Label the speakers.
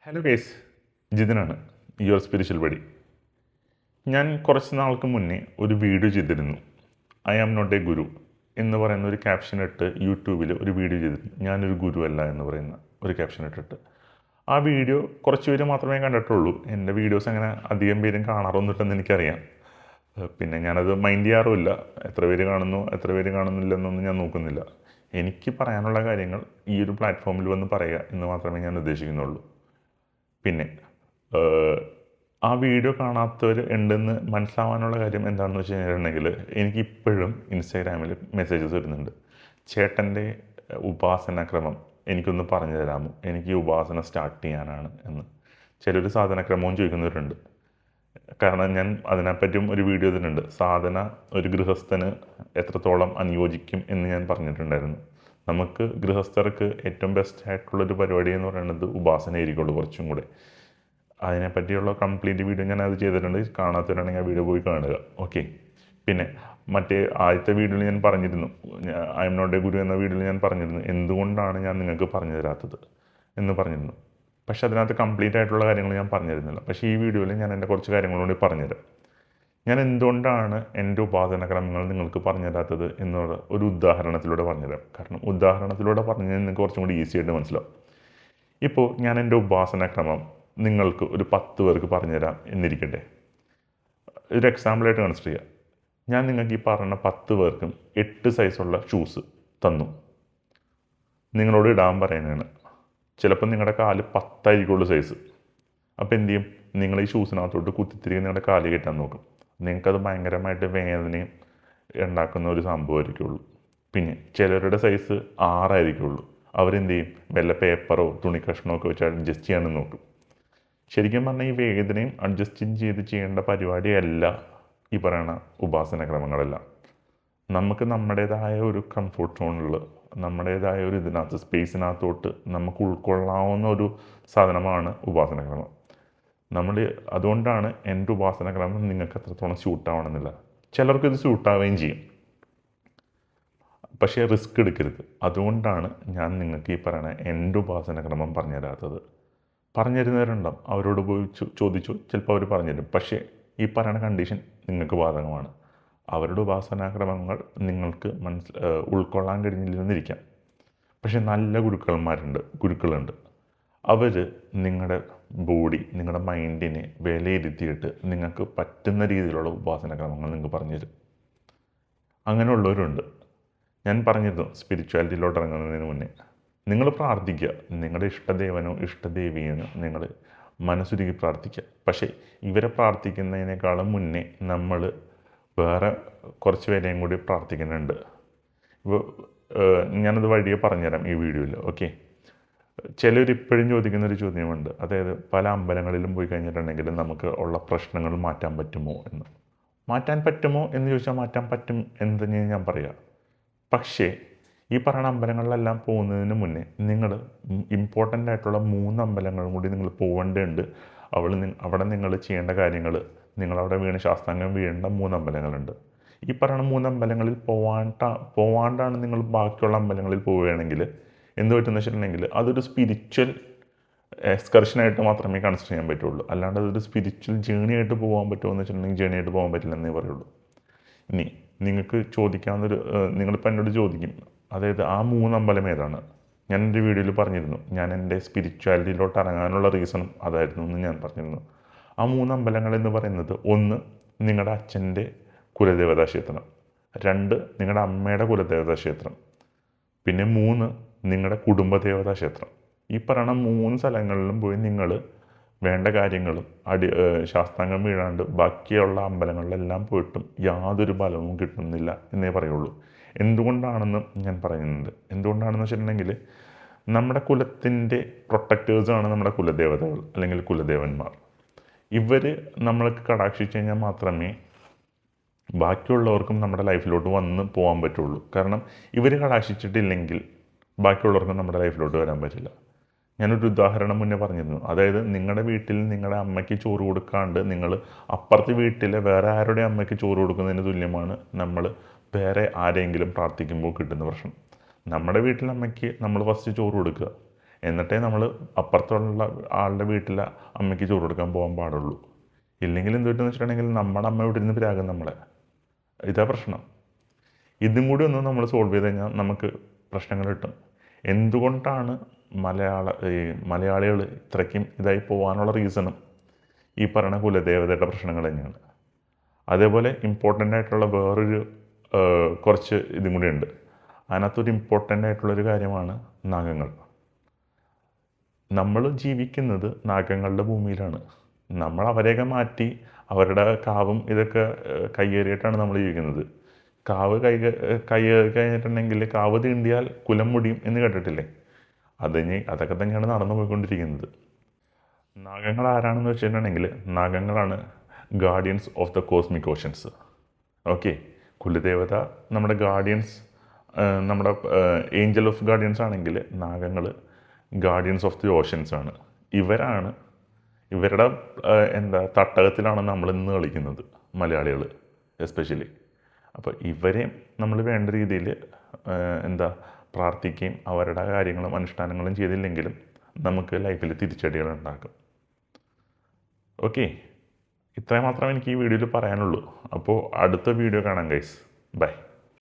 Speaker 1: Hello guys, ജിതിനാണ് your spiritual buddy. ഞാൻ കുറച്ച് നാൾക്ക് മുന്നേ ഒരു വീഡിയോ ചെയ്തിരുന്നു. I am not a guru എന്ന് പറയുന്ന ഒരു ക്യാപ്ഷൻ ഇട്ട് യൂട്യൂബിൽ ഒരു വീഡിയോ ചെയ്തിരുന്നു. ഞാനൊരു ഗുരു അല്ല എന്ന് പറയുന്ന ഒരു ക്യാപ്ഷൻ ഇട്ടിട്ട് ആ വീഡിയോ കുറച്ച് പേര് മാത്രമേ കണ്ടിട്ടുള്ളൂ. എൻ്റെ വീഡിയോസ് അങ്ങനെ അധികം പേരും കാണാറൊന്നുമില്ലെന്ന് എനിക്കറിയാം. പിന്നെ ഞാനത് മൈൻഡ് ചെയ്യാറുമില്ല. എത്ര പേര് കാണുന്നു എത്ര പേര് കാണുന്നില്ലെന്നൊന്നും ഞാൻ നോക്കുന്നില്ല. എനിക്ക് പറയാനുള്ള കാര്യങ്ങൾ ഈ ഒരു പ്ലാറ്റ്ഫോമിൽ വന്ന് പറയുക എന്ന് മാത്രമേ ഞാൻ ഉദ്ദേശിക്കുന്നുള്ളൂ. പിന്നെ ആ വീഡിയോ കാണാത്തവർ ഉണ്ടെന്ന് മനസ്സിലാവാനുള്ള കാര്യം എന്താണെന്ന് വെച്ച് കഴിഞ്ഞിട്ടുണ്ടെങ്കിൽ എനിക്കിപ്പോഴും ഇൻസ്റ്റാഗ്രാമിൽ മെസ്സേജസ് വരുന്നുണ്ട്. ചേട്ടൻ്റെ ഉപാസനാക്രമം എനിക്കൊന്ന് പറഞ്ഞു തരാമോ, എനിക്ക് ഈ ഉപാസന സ്റ്റാർട്ട് ചെയ്യാനാണ് എന്ന്. ചിലർ സാധനക്രമവും ചോദിക്കുന്നവരുണ്ട്. കാരണം ഞാൻ അതിനെപ്പറ്റിയും ഒരു വീഡിയോ ഇതിലുണ്ട്. സാധന ഒരു ഗൃഹസ്ഥന് എത്രത്തോളം അനുയോജിക്കും എന്ന് ഞാൻ പറഞ്ഞിട്ടുണ്ടായിരുന്നു. നമുക്ക് ഗൃഹസ്ഥർക്ക് ഏറ്റവും ബെസ്റ്റ് ആയിട്ടുള്ളൊരു പരിപാടി എന്ന് പറയുന്നത് ഉപാസനയായിരിക്കുള്ളൂ കുറച്ചും കൂടെ. അതിനെപ്പറ്റിയുള്ള കംപ്ലീറ്റ് വീഡിയോ ഞാൻ അത് ചെയ്തിട്ടുണ്ട്. കാണാത്തവരാണെങ്കിൽ ആ വീഡിയോ പോയി കാണുക. ഓക്കെ. പിന്നെ മറ്റേ ആദ്യത്തെ വീഡിയോയിൽ ഞാൻ പറഞ്ഞിരുന്നു, ഐ എം നോട്ട് എ ഗുരു എന്ന വീഡിയോയിൽ ഞാൻ പറഞ്ഞിരുന്നു എന്തുകൊണ്ടാണ് ഞാൻ നിങ്ങൾക്ക് പറഞ്ഞു തരാത്തത് എന്ന് പറഞ്ഞിരുന്നു. പക്ഷെ അതിനകത്ത് കംപ്ലീറ്റ് ആയിട്ടുള്ള കാര്യങ്ങൾ ഞാൻ പറഞ്ഞിരുന്നില്ല. പക്ഷേ ഈ വീഡിയോയിൽ ഞാൻ എൻ്റെ കുറച്ച് കാര്യങ്ങളോട് പറഞ്ഞുതരാം. ഞാൻ എന്തുകൊണ്ടാണ് എൻ്റെ ഉപാസനക്രമങ്ങൾ നിങ്ങൾക്ക് പറഞ്ഞു തരാത്തത് എന്നുള്ള ഒരു ഉദാഹരണത്തിലൂടെ പറഞ്ഞുതരാം. കാരണം ഉദാഹരണത്തിലൂടെ പറഞ്ഞാൽ നിങ്ങൾക്ക് കുറച്ചും കൂടി ഈസി ആയിട്ട് മനസ്സിലാവും. ഇപ്പോൾ ഞാൻ എൻ്റെ ഉപാസനക്രമം നിങ്ങൾക്ക് ഒരു 10 പേർക്ക് പറഞ്ഞുതരാം എന്നിരിക്കട്ടെ. ഒരു എക്സാമ്പിളായിട്ട് കൺസിഡർ ചെയ്യുക. ഞാൻ നിങ്ങൾക്ക് ഈ പറഞ്ഞ 10 പേർക്കും 8 സൈസുള്ള ഷൂസ് തന്നു. നിങ്ങളോട് ഇടാൻ പറയുന്നതാണ്. ചിലപ്പോൾ നിങ്ങളുടെ കാല് 10 ആയിരിക്കുള്ളൂ സൈസ്. അപ്പോൾ എന്ത് ചെയ്യും? നിങ്ങൾ ഈ ഷൂസിനകത്തോട്ട് കുത്തിത്തിരികെ നിങ്ങളുടെ കാല് കെട്ടാൻ നോക്കും. നിങ്ങൾക്കത് ഭയങ്കരമായിട്ട് വേദനയും ഉണ്ടാക്കുന്ന ഒരു സംഭവമായിരിക്കുള്ളൂ. പിന്നെ ചിലരുടെ സൈസ് 6 ആയിരിക്കുള്ളൂ. അവരെന്ത് ചെയ്യും? വല്ല പേപ്പറോ തുണി കഷ്ണമോ ഒക്കെ വെച്ച് അഡ്ജസ്റ്റ് ചെയ്യാനും നോക്കും. ശരിക്കും പറഞ്ഞാൽ ഈ വേദനയും അഡ്ജസ്റ്റിങ് ചെയ്ത് ചെയ്യേണ്ട പരിപാടിയല്ല ഈ പറയുന്ന ഉപാസനക്രമങ്ങളെല്ലാം. നമുക്ക് നമ്മുടേതായ ഒരു കംഫോർട്ട് സോണിൽ നമ്മുടേതായ ഒരു ഇതിനകത്ത് സ്പേസിനകത്തോട്ട് നമുക്ക് ഉൾക്കൊള്ളാവുന്ന ഒരു സാധനമാണ് ഉപാസനക്രമം. അതുകൊണ്ടാണ് എൻ്റെ ഉപാസനക്രമം നിങ്ങൾക്ക് എത്രത്തോളം സ്യൂട്ടാവണമെന്നില്ല. ചിലർക്ക് ഇത് സ്യൂട്ടാവുകയും ചെയ്യും, പക്ഷേ റിസ്ക് എടുക്കരുത്. അതുകൊണ്ടാണ് ഞാൻ നിങ്ങൾക്ക് ഈ പറയണ എൻ്റെ ഉപാസനക്രമം പറഞ്ഞു തരാത്തത്. പറഞ്ഞു തരുന്നവരുണ്ടാവും, അവരോട് പോയി ചോദിച്ചു, ചിലപ്പോൾ അവർ പറഞ്ഞുതരും. പക്ഷേ ഈ പറയുന്ന കണ്ടീഷൻ നിങ്ങൾക്ക് ബാധകമാണ്. അവരുടെ ഉപാസനാക്രമങ്ങൾ നിങ്ങൾക്ക് ഉൾക്കൊള്ളാൻ കഴിഞ്ഞില്ലെന്നിരിക്കാം. പക്ഷെ നല്ല ഗുരുക്കളുണ്ട്. അവർ നിങ്ങളുടെ ബോഡി നിങ്ങളുടെ മൈൻഡിനെ വിലയിരുത്തിയിട്ട് നിങ്ങൾക്ക് പറ്റുന്ന രീതിയിലുള്ള ഉപാസനാക്രമങ്ങൾ നിങ്ങൾക്ക് പറഞ്ഞുതരും. അങ്ങനെയുള്ളവരുണ്ട്. ഞാൻ പറഞ്ഞിരുന്നു, സ്പിരിച്വാലിറ്റിയിലോട്ട് ഇറങ്ങുന്നതിന് മുന്നേ നിങ്ങൾ പ്രാർത്ഥിക്കുക. നിങ്ങളുടെ ഇഷ്ടദേവനോ ഇഷ്ടദേവിയെന്നോ നിങ്ങൾ മനസ്സുരുകി പ്രാർത്ഥിക്കുക. പക്ഷേ ഇവരെ പ്രാർത്ഥിക്കുന്നതിനേക്കാളും മുന്നേ നമ്മൾ വേറെ കുറച്ച് പേരെയും കൂടി പ്രാർത്ഥിക്കുന്നുണ്ട്. ഇപ്പോൾ ഞാനത് വഴിയെ പറഞ്ഞുതരാം ഈ വീഡിയോയിൽ. ഓക്കെ. ചിലരിപ്പോഴും ചോദിക്കുന്നൊരു ചോദ്യമുണ്ട്. അതായത് പല അമ്പലങ്ങളിലും പോയി കഴിഞ്ഞിട്ടുണ്ടെങ്കിൽ നമുക്ക് ഉള്ള പ്രശ്നങ്ങൾ മാറ്റാൻ പറ്റുമോ എന്ന്. മാറ്റാൻ പറ്റുമോ എന്ന് ചോദിച്ചാൽ മാറ്റാൻ പറ്റും എന്ന് തന്നെ ഞാൻ പറയുക. പക്ഷേ ഈ പറയുന്ന അമ്പലങ്ങളിലെല്ലാം പോകുന്നതിന് മുന്നേ നിങ്ങൾ ഇമ്പോർട്ടൻ്റ് ആയിട്ടുള്ള 3 അമ്പലങ്ങളും കൂടി നിങ്ങൾ പോകേണ്ടതുണ്ട്. അവിടെ നിങ്ങൾ ചെയ്യേണ്ട കാര്യങ്ങൾ, നിങ്ങളവിടെ ശാസ്താംഗം വീഴേണ്ട 3 അമ്പലങ്ങളുണ്ട്. ഈ പറയുന്ന 3 അമ്പലങ്ങളിൽ പോവാണ്ടാണ് നിങ്ങൾ ബാക്കിയുള്ള അമ്പലങ്ങളിൽ പോവുകയാണെങ്കിൽ എന്ത് പറ്റുമെന്ന് വെച്ചിട്ടുണ്ടെങ്കിൽ അതൊരു സ്പിരിച്വൽ എക്സ്കർഷനായിട്ട് മാത്രമേ കൺസിഡർ ചെയ്യാൻ പറ്റുള്ളൂ. അല്ലാണ്ട് അതൊരു സ്പിരിച്വൽ ജേണി ആയിട്ട് പോകാൻ പറ്റുമോ എന്ന് വെച്ചിട്ടുണ്ടെങ്കിൽ ജേണി ആയിട്ട് പോകാൻ പറ്റില്ലെന്നേ പറയുള്ളൂ. ഇനി നിങ്ങൾക്ക് ചോദിക്കാവുന്നൊരു നിങ്ങളിപ്പോൾ എന്നോട് ചോദിക്കും, അതായത് ആ 3 അമ്പലം ഏതാണ്? ഞാൻ എൻ്റെ വീഡിയോയിൽ പറഞ്ഞിരുന്നു. ഞാൻ എൻ്റെ സ്പിരിച്വാലിറ്റിയിലോട്ട് ഇറങ്ങാനുള്ള റീസണും അതായിരുന്നു എന്ന് ഞാൻ പറഞ്ഞിരുന്നു. ആ 3 അമ്പലങ്ങൾ എന്ന് പറയുന്നത്, 1 നിങ്ങളുടെ അച്ഛൻ്റെ കുലദേവതാ ക്ഷേത്രം, 2 നിങ്ങളുടെ അമ്മയുടെ കുലദേവതാ ക്ഷേത്രം, പിന്നെ 3 നിങ്ങളുടെ കുടുംബദേവതാ ക്ഷേത്രം. ഈ പറയുന്ന 3 സ്ഥലങ്ങളിലും പോയി നിങ്ങൾ വേണ്ട കാര്യങ്ങളും ശാസ്താംഗം വീഴാണ്ട് ബാക്കിയുള്ള അമ്പലങ്ങളിലെല്ലാം പോയിട്ടും യാതൊരു ഫലവും കിട്ടുന്നില്ല എന്നേ പറയുള്ളൂ. എന്തുകൊണ്ടാണെന്ന് ഞാൻ പറയുന്നുണ്ട്. എന്തുകൊണ്ടാണെന്ന് വെച്ചിട്ടുണ്ടെങ്കിൽ നമ്മുടെ കുലത്തിൻ്റെ പ്രൊട്ടക്റ്റേഴ്സാണ് നമ്മുടെ കുലദേവതകൾ അല്ലെങ്കിൽ കുലദേവന്മാർ. ഇവർ നമ്മൾക്ക് കടാക്ഷിച്ച് കഴിഞ്ഞാൽ മാത്രമേ ബാക്കിയുള്ളവർക്കും നമ്മുടെ ലൈഫിലോട്ട് വന്ന് പോകാൻ പറ്റുള്ളൂ. കാരണം ഇവർ കടാക്ഷിച്ചിട്ടില്ലെങ്കിൽ ബാക്കിയുള്ളവർക്കും നമ്മുടെ ലൈഫിലോട്ട് വരാൻ പറ്റില്ല. ഞാനൊരു ഉദാഹരണം മുന്നേ പറഞ്ഞിരുന്നു. അതായത് നിങ്ങളുടെ വീട്ടിൽ നിങ്ങളുടെ അമ്മയ്ക്ക് ചോറ് കൊടുക്കാണ്ട് നിങ്ങൾ അപ്പുറത്തെ വീട്ടിലെ വേറെ ആരുടെ അമ്മയ്ക്ക് ചോറ് കൊടുക്കുന്നതിന് തുല്യമാണ് നമ്മൾ വേറെ ആരെങ്കിലും പ്രാർത്ഥിക്കുമ്പോൾ കിട്ടുന്ന പ്രശ്നം. നമ്മുടെ വീട്ടിലെ അമ്മയ്ക്ക് നമ്മൾ ഫസ്റ്റ് ചോറ് കൊടുക്കുക, എന്നിട്ടേ നമ്മൾ അപ്പുറത്തുള്ള ആളുടെ വീട്ടിലെ അമ്മയ്ക്ക് ചോറ് കൊടുക്കാൻ പോകാൻ പാടുള്ളൂ. ഇല്ലെങ്കിൽ എന്ത് പറ്റുമെന്ന് വെച്ചിട്ടുണ്ടെങ്കിൽ നമ്മുടെ അമ്മ ഇവിടെ ഇരുന്ന് പിരാകും നമ്മളെ. ഇതാ പ്രശ്നം. ഇതും കൂടി ഒന്ന് നമ്മൾ സോൾവ് ചെയ്ത് കഴിഞ്ഞാൽ നമുക്ക് പ്രശ്നങ്ങൾ കിട്ടും. എന്തുകൊണ്ടാണ് മലയാളികൾ ഇത്രയ്ക്കും ഇതായി പോകാനുള്ള റീസണും ഈ പറയുന്ന കുലദേവതയുടെ പ്രശ്നങ്ങൾ തന്നെയാണ്. അതേപോലെ ഇമ്പോർട്ടൻ്റ് ആയിട്ടുള്ള വേറൊരു കുറച്ച് ഇതും കൂടി ഉണ്ട്. അതിനകത്തൊരു ഇമ്പോർട്ടൻ്റ് ആയിട്ടുള്ളൊരു കാര്യമാണ് നാഗങ്ങൾ. നമ്മൾ ജീവിക്കുന്നത് നാഗങ്ങളുടെ ഭൂമിയിലാണ്. നമ്മൾ അവരെയൊക്കെ മാറ്റി അവരുടെ കാവും ഇതൊക്കെ കയ്യേറിയിട്ടാണ് നമ്മൾ ജീവിക്കുന്നത്. കാവ് കയ്യേറി കഴിഞ്ഞിട്ടുണ്ടെങ്കിൽ കാവ് തീണ്ടിയാൽ കുലം മുടിയും എന്ന് കേട്ടിട്ടില്ലേ? അതൊക്കെ തന്നെയാണ് നടന്നു പോയിക്കൊണ്ടിരിക്കുന്നത്. നാഗങ്ങൾ ആരാണെന്ന് വെച്ചിട്ടുണ്ടെങ്കിൽ നാഗങ്ങളാണ് guardians of the cosmic oceans. Okay, കുലദേവത നമ്മുടെ ഗാർഡിയൻസ്, നമ്മുടെ ഏഞ്ചൽ ഓഫ് ഗാർഡിയൻസ് ആണെങ്കിൽ നാഗങ്ങൾ ഗാർഡിയൻസ് ഓഫ് ദി ഓഷൻസ് ആണ്. ഇവരുടെ തട്ടകത്തിലാണ് നമ്മൾ ഇന്ന് കളിക്കുന്നത്, മലയാളികൾ എസ്പെഷ്യലി. അപ്പോൾ ഇവരെയും നമ്മൾ വേണ്ട രീതിയിൽ പ്രാർത്ഥിക്കുകയും അവരുടെ കാര്യങ്ങളും അനുഷ്ഠാനങ്ങളും ചെയ്തില്ലെങ്കിലും നമുക്ക് ലൈഫിൽ തിരിച്ചടികൾ ഉണ്ടാക്കും. ഓക്കെ, ഇത്രയും മാത്രമേ എനിക്ക് ഈ വീഡിയോയിൽ പറയാനുള്ളൂ. അപ്പോൾ അടുത്ത വീഡിയോ കാണാം ഗൈസ്. ബൈ.